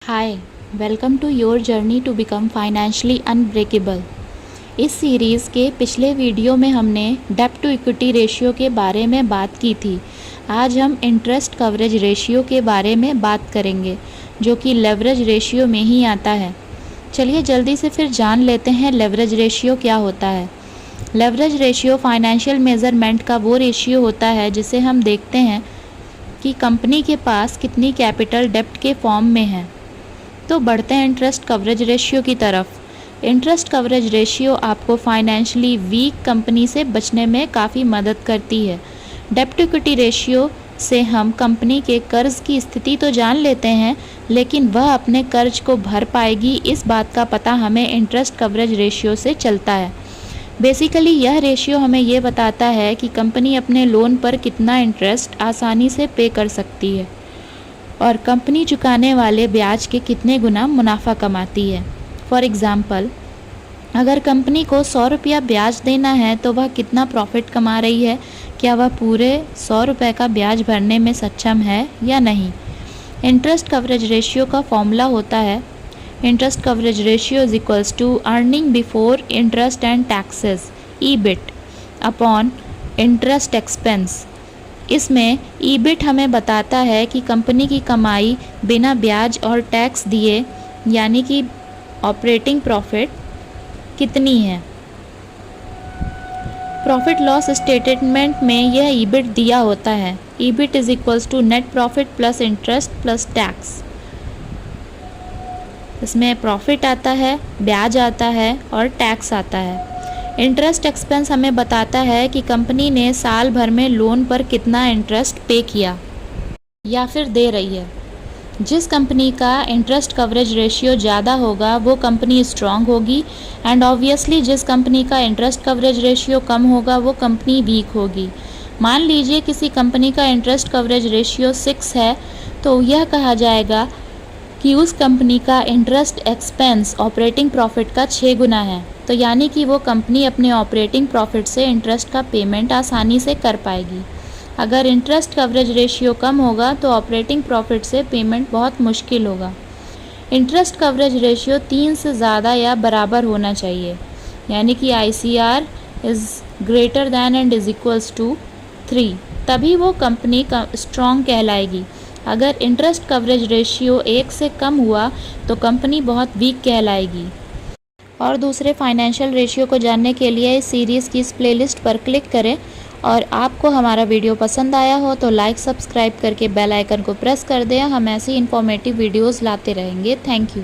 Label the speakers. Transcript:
Speaker 1: Hi, welcome to your journey to become financially unbreakable. इस series के पिछले video में हमने डेब्ट टू इक्विटी रेशियो के बारे में बात की थी। आज हम इंटरेस्ट कवरेज रेशियो के बारे में बात करेंगे, जो कि लेवरेज रेशियो में ही आता है। चलिए जल्दी से फिर जान लेते हैं लेवरेज रेशियो क्या होता है। लेवरेज रेशियो फाइनेंशियल मेजरमेंट का वो रेशियो होता है जिसे हम देखते हैं कि कंपनी के पास कितनी कैपिटल डेब्ट के फॉर्म में है। तो बढ़ते हैं इंटरेस्ट कवरेज रेशियो की तरफ। इंटरेस्ट कवरेज रेशियो आपको फाइनेंशियली वीक कंपनी से बचने में काफ़ी मदद करती है। डेब्ट टू इक्विटी रेशियो से हम कंपनी के कर्ज की स्थिति तो जान लेते हैं, लेकिन वह अपने कर्ज को भर पाएगी इस बात का पता हमें इंटरेस्ट कवरेज रेशियो से चलता है। बेसिकली यह रेशियो हमें ये बताता है कि कंपनी अपने लोन पर कितना इंटरेस्ट आसानी से पे कर सकती है और कंपनी चुकाने वाले ब्याज के कितने गुना मुनाफा कमाती है। फॉर एग्ज़ाम्पल, अगर कंपनी को 100 रुपया ब्याज देना है तो वह कितना प्रॉफिट कमा रही है, क्या वह पूरे 100 रुपये का ब्याज भरने में सक्षम है या नहीं। इंटरेस्ट कवरेज रेशियो का फॉर्मूला होता है interest coverage ratio is equals to earning before interest and taxes EBIT upon interest expense. इसमें ईबिट हमें बताता है कि कंपनी की कमाई बिना ब्याज और टैक्स दिए यानी कि ऑपरेटिंग प्रॉफिट कितनी है। प्रॉफिट लॉस स्टेटमेंट में यह ईबिट दिया होता है। EBIT is equals to net profit plus interest plus tax. इसमें प्रॉफिट आता है, ब्याज आता है और टैक्स आता है। इंटरेस्ट एक्सपेंस हमें बताता है कि कंपनी ने साल भर में लोन पर कितना इंटरेस्ट पे किया या फिर दे रही है। जिस कंपनी का इंटरेस्ट कवरेज रेशियो ज़्यादा होगा वो कंपनी स्ट्रांग होगी, एंड ऑब्वियसली जिस कंपनी का इंटरेस्ट कवरेज रेशियो कम होगा वो कंपनी वीक होगी। मान लीजिए किसी कंपनी का इंटरेस्ट कवरेज रेशियो 6 है, तो यह कहा जाएगा कि उस कंपनी का इंटरेस्ट एक्सपेंस ऑपरेटिंग प्रॉफिट का 6 गुना है। तो यानी कि वो कंपनी अपने ऑपरेटिंग प्रॉफिट से इंटरेस्ट का पेमेंट आसानी से कर पाएगी। अगर इंटरेस्ट कवरेज रेशियो कम होगा तो ऑपरेटिंग प्रॉफिट से पेमेंट बहुत मुश्किल होगा। इंटरेस्ट कवरेज रेशियो 3 से ज़्यादा या बराबर होना चाहिए, यानी कि ICR is greater than and is equals to 3, तभी वो कंपनी का स्ट्रॉन्ग कहलाएगी। अगर इंटरेस्ट कवरेज रेशियो 1 से कम हुआ तो कंपनी बहुत वीक कहलाएगी। और दूसरे फाइनेंशियल रेशियो को जानने के लिए इस सीरीज़ की इस प्लेलिस्ट पर क्लिक करें, और आपको हमारा वीडियो पसंद आया हो तो लाइक सब्सक्राइब करके बेल आइकन को प्रेस कर दें। हम ऐसी इन्फॉर्मेटिव वीडियोस लाते रहेंगे। Thank you.